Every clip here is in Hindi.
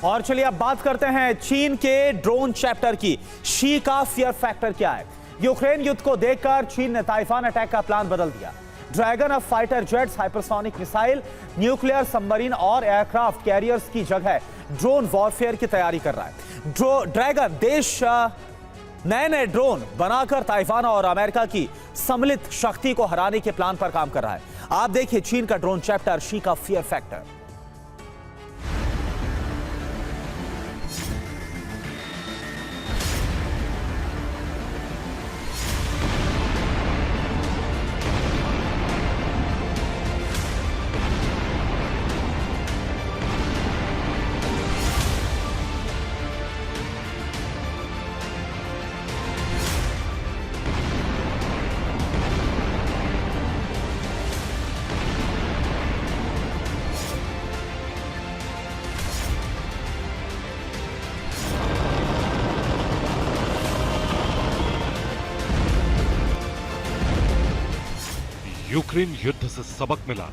और चलिए अब बात करते हैं चीन के ड्रोन चैप्टर की। शी का फियर फैक्टर क्या है? यूक्रेन युद्ध को देखकर चीन ने ताइवान अटैक का प्लान बदल दिया। ड्रैगन अब fighter jets, hypersonic missile, nuclear submarine और एयरक्राफ्ट कैरियर्स की जगह ड्रोन वॉरफेयर की तैयारी कर रहा है। ड्रैगन देश नए नए ड्रोन बनाकर ताइवान और अमेरिका की सम्मिलित शक्ति को हराने के प्लान पर काम कर रहा है। आप देखिए चीन का ड्रोन चैप्टर, शी का फियर फैक्टर। यूक्रेन युद्ध से सबक मिला,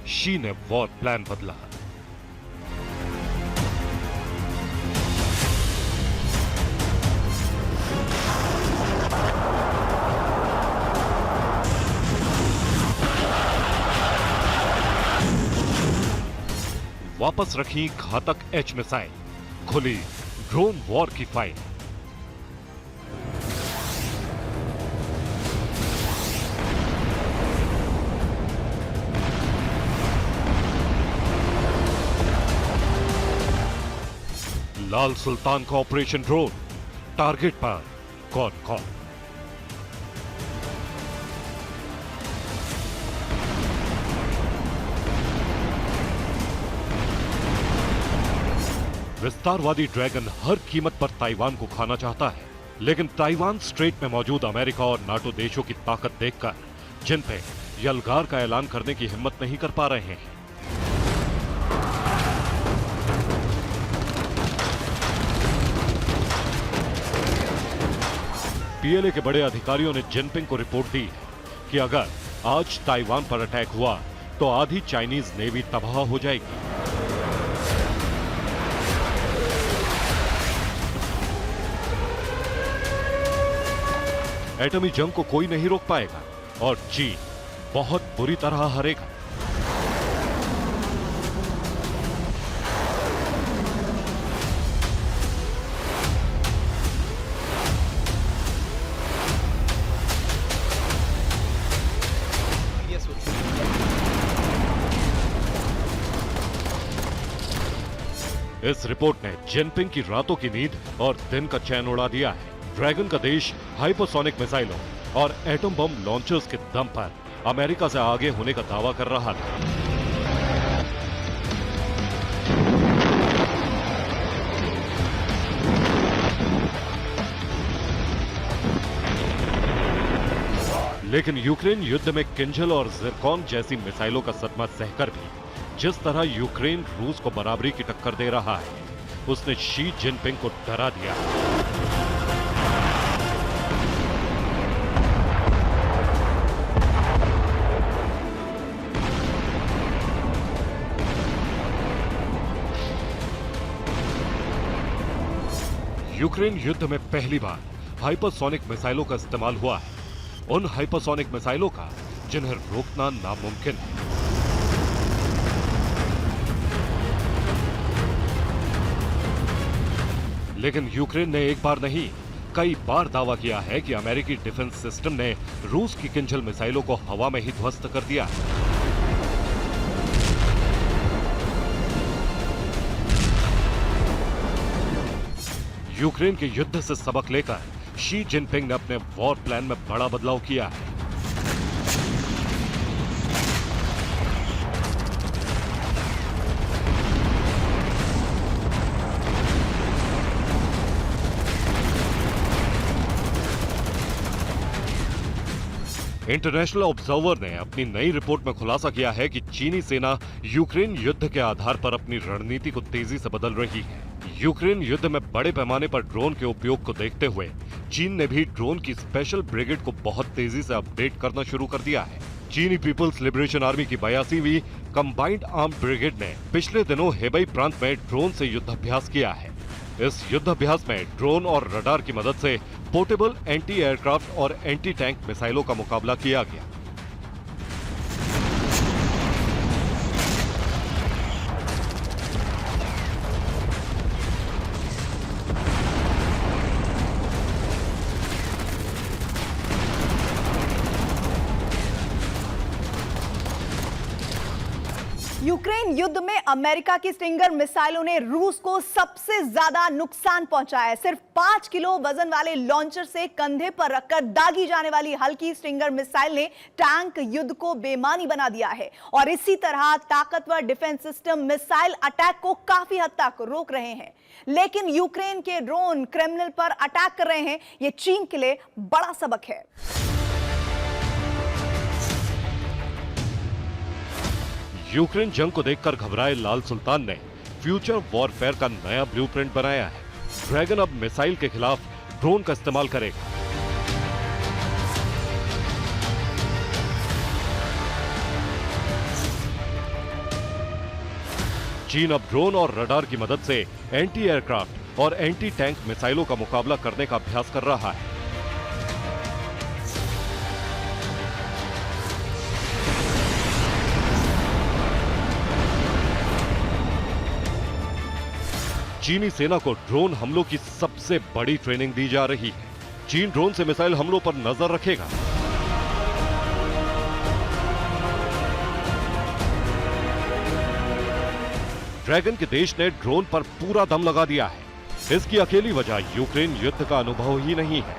शी ने वॉर प्लान बदला। वापस रखी घातक एच मिसाइल, खुली ड्रोन वॉर की फाइल। लाल सुल्तान का ऑपरेशन ड्रोन, टारगेट पर कौन कौन? विस्तारवादी ड्रैगन हर कीमत पर ताइवान को खाना चाहता है, लेकिन ताइवान स्ट्रेट में मौजूद अमेरिका और नाटो देशों की ताकत देखकर जिनपिंग यलगार का ऐलान करने की हिम्मत नहीं कर पा रहे हैं। पीएलए के बड़े अधिकारियों ने जिनपिंग को रिपोर्ट दी है कि अगर आज ताइवान पर अटैक हुआ तो आधी चाइनीज नेवी तबाह हो जाएगी। एटमी जंग को कोई नहीं रोक पाएगा और चीन बहुत बुरी तरह हारेगा। इस रिपोर्ट ने जिनपिंग की रातों की नींद और दिन का चैन उड़ा दिया है। ड्रैगन का देश हाइपरसोनिक मिसाइलों और एटम बम लॉन्चर्स के दम पर अमेरिका से आगे होने का दावा कर रहा था। लेकिन यूक्रेन युद्ध में किंजल और जिरकॉन जैसी मिसाइलों का सदमा सहकर भी जिस तरह यूक्रेन रूस को बराबरी की टक्कर दे रहा है, उसने शी जिनपिंग को डरा दिया। यूक्रेन युद्ध में पहली बार हाइपरसोनिक मिसाइलों का इस्तेमाल हुआ है, उन हाइपरसोनिक मिसाइलों का जिन्हें रोकना नामुमकिन है। लेकिन यूक्रेन ने एक बार नहीं कई बार दावा किया है कि अमेरिकी डिफेंस सिस्टम ने रूस की किंजल मिसाइलों को हवा में ही ध्वस्त कर दिया। यूक्रेन के युद्ध से सबक लेकर शी जिनपिंग ने अपने वॉर प्लान में बड़ा बदलाव किया है। इंटरनेशनल ऑब्जर्वर ने अपनी नई रिपोर्ट में खुलासा किया है कि चीनी सेना यूक्रेन युद्ध के आधार पर अपनी रणनीति को तेजी से बदल रही है। यूक्रेन युद्ध में बड़े पैमाने पर ड्रोन के उपयोग को देखते हुए चीन ने भी ड्रोन की स्पेशल ब्रिगेड को बहुत तेजी से अपडेट करना शुरू कर दिया है। चीनी पीपल्स लिबरेशन आर्मी की 82वीं कंबाइंड आर्म ब्रिगेड ने पिछले दिनों हेबई प्रांत में ड्रोन से युद्धाभ्यास किया है। इस युद्धाभ्यास में ड्रोन और रडार की मदद से पोर्टेबल एंटी एयरक्राफ्ट और एंटी टैंक मिसाइलों का मुकाबला किया गया। यूक्रेन युद्ध में अमेरिका की स्टिंगर मिसाइलों ने रूस को सबसे ज्यादा नुकसान पहुंचाया है। सिर्फ 5 किलो वजन वाले लॉन्चर से कंधे पर रखकर दागी जाने वाली हल्की स्टिंगर मिसाइल ने टैंक युद्ध को बेमानी बना दिया है और इसी तरह ताकतवर डिफेंस सिस्टम मिसाइल अटैक को काफी हद तक रोक रहे हैं। लेकिन यूक्रेन के ड्रोन क्रेमलिन पर अटैक कर रहे हैं, यह चीन के लिए बड़ा सबक है। यूक्रेन जंग को देखकर घबराए लाल सुल्तान ने फ्यूचर वॉरफेयर का नया ब्लूप्रिंट बनाया है। ड्रैगन अब मिसाइल के खिलाफ ड्रोन का इस्तेमाल करेगा। चीन अब ड्रोन और रडार की मदद से एंटी एयरक्राफ्ट और एंटी टैंक मिसाइलों का मुकाबला करने का अभ्यास कर रहा है। चीनी सेना को ड्रोन हमलों की सबसे बड़ी ट्रेनिंग दी जा रही है। चीन ड्रोन से मिसाइल हमलों पर नजर रखेगा। ड्रैगन के देश ने ड्रोन पर पूरा दम लगा दिया है। इसकी अकेली वजह यूक्रेन युद्ध का अनुभव ही नहीं है।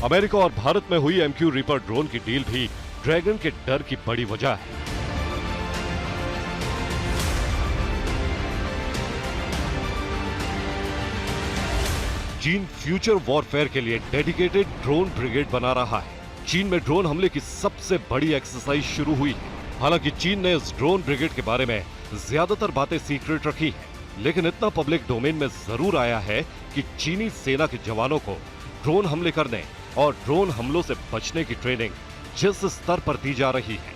अमेरिका और भारत में हुई MQ रीपर ड्रोन की डील भी ड्रैगन के डर की बड़ी वजह है। चीन फ्यूचर वॉरफेयर के लिए डेडिकेटेड ड्रोन ब्रिगेड बना रहा है। चीन में ड्रोन हमले की सबसे बड़ी एक्सरसाइज शुरू हुई है। हालांकि चीन ने इस ड्रोन ब्रिगेड के बारे में ज्यादातर बातें सीक्रेट रखी है, लेकिन इतना पब्लिक डोमेन में जरूर आया है कि चीनी सेना के जवानों को ड्रोन हमले करने और ड्रोन हमलों से बचने की ट्रेनिंग जिस स्तर पर दी जा रही है,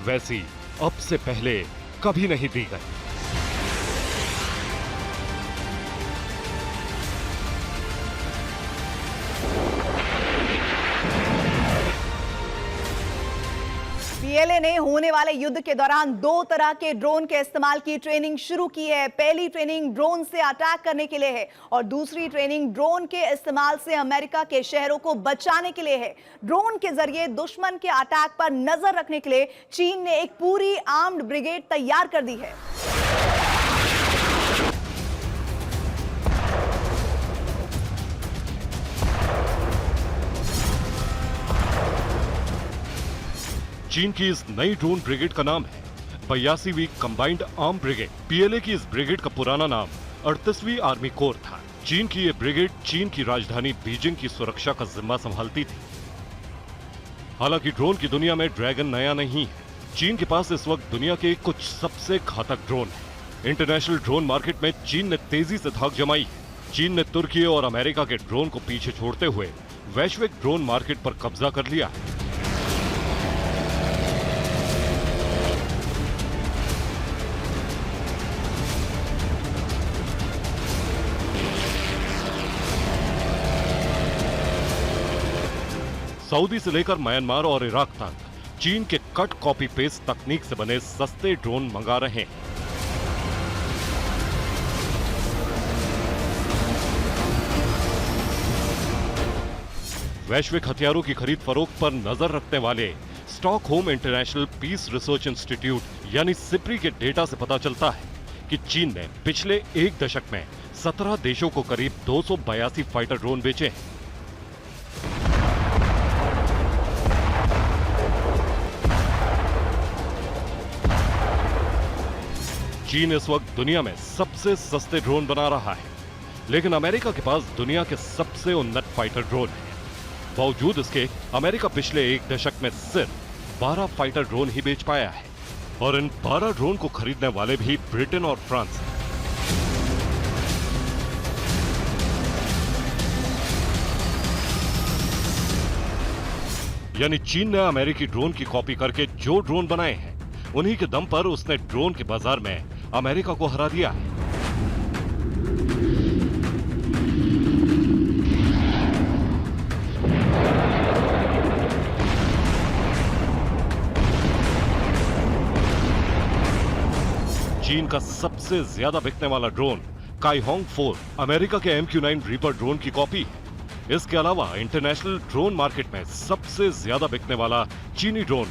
वैसी अब से पहले कभी नहीं दी गई। पीएलए ने होने वाले युद्ध के दौरान 2 तरह के ड्रोन के इस्तेमाल की ट्रेनिंग शुरू की है। पहली ट्रेनिंग ड्रोन से अटैक करने के लिए है और दूसरी ट्रेनिंग ड्रोन के इस्तेमाल से अमेरिका के शहरों को बचाने के लिए है। ड्रोन के जरिए दुश्मन के अटैक पर नजर रखने के लिए चीन ने एक पूरी आर्म्ड ब्रिगेड तैयार कर दी है। चीन की इस नई ड्रोन ब्रिगेड का नाम है 82वीं कंबाइंड आर्म ब्रिगेड। पीएलए की इस ब्रिगेड का पुराना नाम 38वीं आर्मी कोर था। चीन की ये ब्रिगेड चीन की राजधानी बीजिंग की सुरक्षा का जिम्मा संभालती थी। हालांकि ड्रोन की दुनिया में ड्रैगन नया नहीं है। चीन के पास इस वक्त दुनिया के कुछ सबसे घातक ड्रोन है। इंटरनेशनल ड्रोन मार्केट में चीन ने तेजी से धाक जमाई है। चीन ने तुर्की और अमेरिका के ड्रोन को पीछे छोड़ते हुए वैश्विक ड्रोन मार्केट पर कब्जा कर लिया है। सऊदी से लेकर म्यांमार और इराक तक चीन के कट कॉपी पेस्ट तकनीक से बने सस्ते ड्रोन मंगा रहे हैं। वैश्विक हथियारों की खरीद फरोख्त पर नजर रखने वाले Stockholm International Peace Research Institute यानी सिप्री के डेटा से पता चलता है कि चीन ने पिछले 1 दशक में 17 देशों को करीब 282 फाइटर ड्रोन बेचे हैं। चीन इस वक्त दुनिया में सबसे सस्ते ड्रोन बना रहा है, लेकिन अमेरिका के पास दुनिया के सबसे उन्नत फाइटर ड्रोन है। बावजूद इसके अमेरिका पिछले 1 दशक में सिर्फ 12 फाइटर ड्रोन ही बेच पाया है और इन 12 ड्रोन को खरीदने वाले भी ब्रिटेन और फ्रांस हैं। यानी चीन ने अमेरिकी ड्रोन की कॉपी करके जो ड्रोन बनाए हैं, उन्हीं के दम पर उसने ड्रोन के बाजार में अमेरिका को हरा दिया है। चीन का सबसे ज्यादा बिकने वाला ड्रोन काईहोंग 4 अमेरिका के MQ-9 रीपर ड्रोन की कॉपी है। इसके अलावा इंटरनेशनल ड्रोन मार्केट में सबसे ज्यादा बिकने वाला चीनी ड्रोन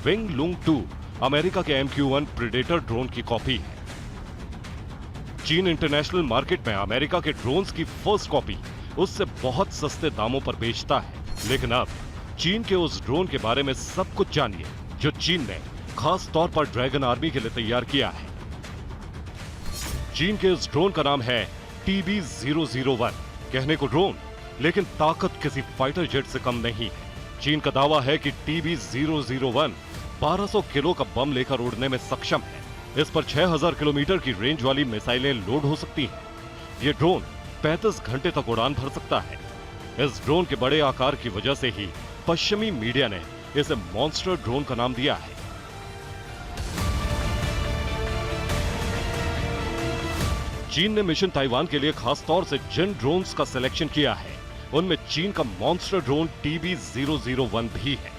विंग लुंग 2 अमेरिका के MQ-1 प्रेडेटर ड्रोन की कॉपी है। चीन इंटरनेशनल मार्केट में अमेरिका के ड्रोन्स की फर्स्ट कॉपी उससे बहुत सस्ते दामों पर बेचता है। लेकिन अब चीन के उस ड्रोन के बारे में सब कुछ जानिए जो चीन ने खास तौर पर ड्रैगन आर्मी के लिए तैयार किया है। चीन के इस ड्रोन का नाम है TB001। कहने को ड्रोन, लेकिन ताकत किसी फाइटर जेट से कम नहीं है। चीन का दावा है कि TB001 1200 किलो का बम लेकर उड़ने में सक्षम है। इस पर 6000 किलोमीटर की रेंज वाली मिसाइलें लोड हो सकती हैं। ये ड्रोन 35 घंटे तक उड़ान भर सकता है। इस ड्रोन के बड़े आकार की वजह से ही पश्चिमी मीडिया ने इसे मॉन्स्टर ड्रोन का नाम दिया है। चीन ने मिशन ताइवान के लिए खास तौर से जिन ड्रोन्स का सिलेक्शन किया है, उनमें चीन का मॉन्स्टर ड्रोन TB001 भी है।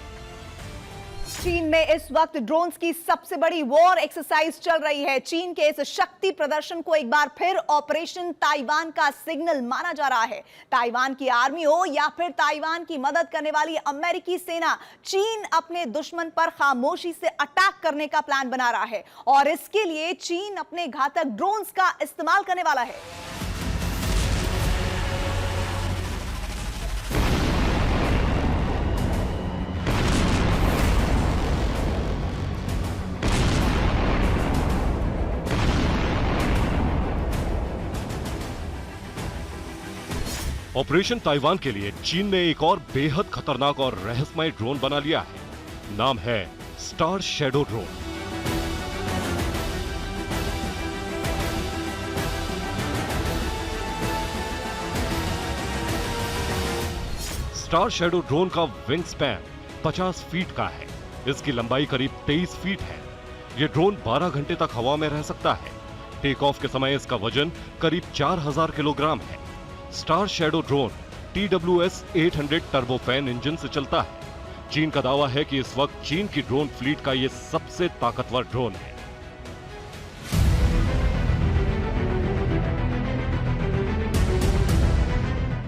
चीन में इस वक्त ड्रोन्स की सबसे बड़ी वॉर एक्सरसाइज चल रही है। चीन के इस शक्ति प्रदर्शन को एक बार फिर ऑपरेशन ताइवान का सिग्नल माना जा रहा है। ताइवान की आर्मी हो या फिर ताइवान की मदद करने वाली अमेरिकी सेना, चीन अपने दुश्मन पर खामोशी से अटैक करने का प्लान बना रहा है और इसके लिए चीन अपने घातक ड्रोन्स का इस्तेमाल करने वाला है। ऑपरेशन ताइवान के लिए चीन ने एक और बेहद खतरनाक और रहस्यमय ड्रोन बना लिया है। नाम है star shadow drone. Star shadow drone का विंग स्पैन 50 फीट का है। इसकी लंबाई करीब 23 फीट है। यह ड्रोन 12 घंटे तक हवा में रह सकता है। टेक ऑफ के समय इसका वजन करीब 4000 किलोग्राम है। Star shadow drone TWS-800 turbofan engine से चलता है। चीन का दावा है कि इस वक्त चीन की ड्रोन फ्लीट का यह सबसे ताकतवर ड्रोन है।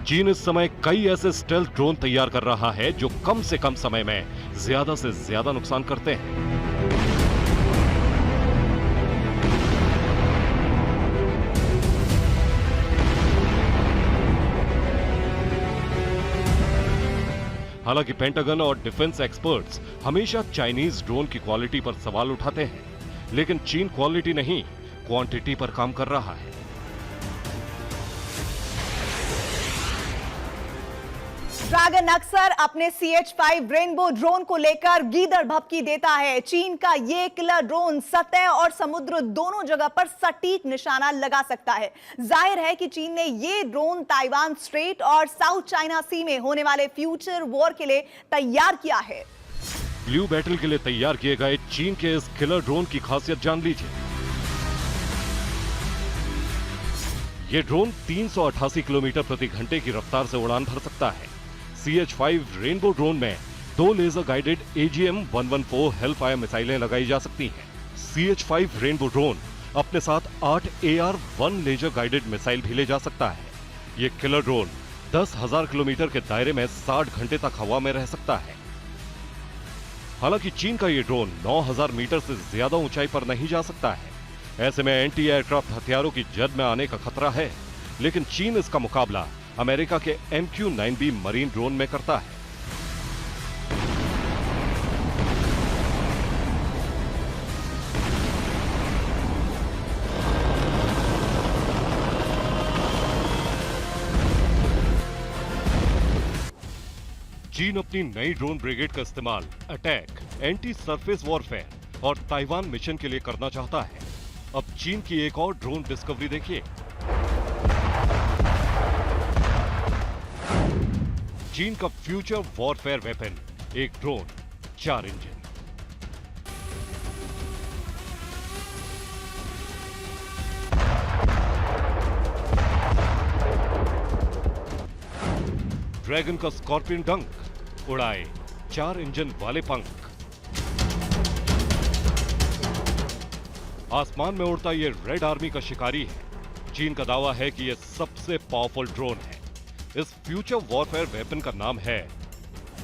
चीन इस समय कई ऐसे स्टेल्थ ड्रोन तैयार कर रहा है जो कम से कम समय में ज्यादा से ज्यादा नुकसान करते हैं। हालांकि पेंटागन और डिफेंस एक्सपर्ट्स हमेशा चाइनीज ड्रोन की क्वालिटी पर सवाल उठाते हैं, लेकिन चीन क्वालिटी नहीं, क्वांटिटी पर काम कर रहा है। ड्रैगन अक्सर अपने CH-5 रेनबो ड्रोन को लेकर गीदड़ भभकी देता है। चीन का ये किलर ड्रोन सतह और समुद्र दोनों जगह पर सटीक निशाना लगा सकता है। जाहिर है कि चीन ने ये ड्रोन ताइवान स्ट्रेट और साउथ चाइना सी में होने वाले फ्यूचर वॉर के लिए तैयार किया है। ब्लू बैटल के लिए तैयार किए गए चीन के इस किलर ड्रोन की खासियत जान लीजिए। ये ड्रोन 388 किलोमीटर प्रति घंटे की रफ्तार से उड़ान भर सकता है। CH-5 रेनबो ड्रोन में 2 लेजर गाइडेड AGM-114 हेलफायर मिसाइलें लगाई जा सकती हैं। CH-5 रेनबो ड्रोन अपने साथ 8 AR-1 लेजर गाइडेड मिसाइल भी ले जा सकता है। ये किलर ड्रोन 10,000 किलोमीटर के दायरे में 60 घंटे तक हवा में रह सकता है। हालांकि चीन का ये ड्रोन 9,000 मीटर से ज्यादा ऊंचाई पर नहीं जा सकता है। ऐसे में एंटी एयरक्राफ्ट हथियारों की जद में आने का खतरा है, लेकिन चीन इसका मुकाबला अमेरिका के MQ-9B मरीन ड्रोन में करता है। चीन अपनी नई ड्रोन ब्रिगेड का इस्तेमाल अटैक, एंटी सरफेस वॉरफेयर और ताइवान मिशन के लिए करना चाहता है। अब चीन की एक और ड्रोन डिस्कवरी देखिए। चीन का फ्यूचर वॉरफेयर वेपन एक ड्रोन, 4 इंजन। ड्रैगन का स्कॉर्पियन डंक, उड़ाए 4 इंजन वाले पंख। आसमान में उड़ता ये रेड आर्मी का शिकारी है। चीन का दावा है कि यह सबसे पावरफुल ड्रोन है। इस फ्यूचर वॉरफेयर वेपन का नाम है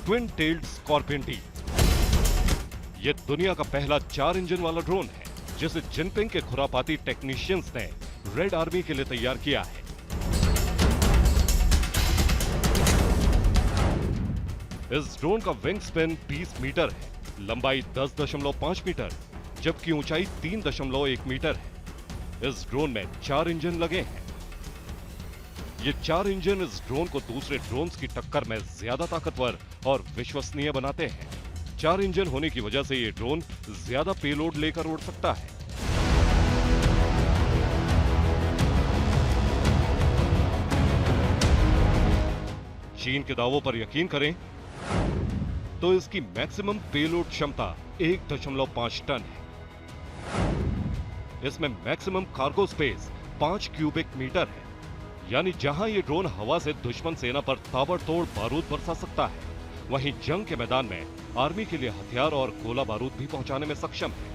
ट्विन टेल्ड स्कॉर्पियन टी। यह दुनिया का पहला 4 इंजन वाला ड्रोन है जिसे जिनपिंग के खुरापाती टेक्नीशियंस ने रेड आर्मी के लिए तैयार किया है। इस ड्रोन का विंग स्पेन 20 मीटर है, लंबाई 10.5 मीटर, जबकि ऊंचाई 3.1 मीटर है। इस ड्रोन में 4 इंजन लगे हैं। ये 4 इंजन इस ड्रोन को दूसरे ड्रोन्स की टक्कर में ज्यादा ताकतवर और विश्वसनीय बनाते हैं। 4 इंजन होने की वजह से ये ड्रोन ज्यादा पेलोड लेकर उड़ सकता है। चीन के दावों पर यकीन करें तो इसकी मैक्सिमम पेलोड क्षमता 1.5 टन है। इसमें maximum cargo space 5 cubic metre है, यानी जहां ये ड्रोन हवा से दुश्मन सेना पर ताबड़तोड़ बारूद बरसा सकता है, वहीं जंग के मैदान में आर्मी के लिए हथियार और गोला बारूद भी पहुंचाने में सक्षम है।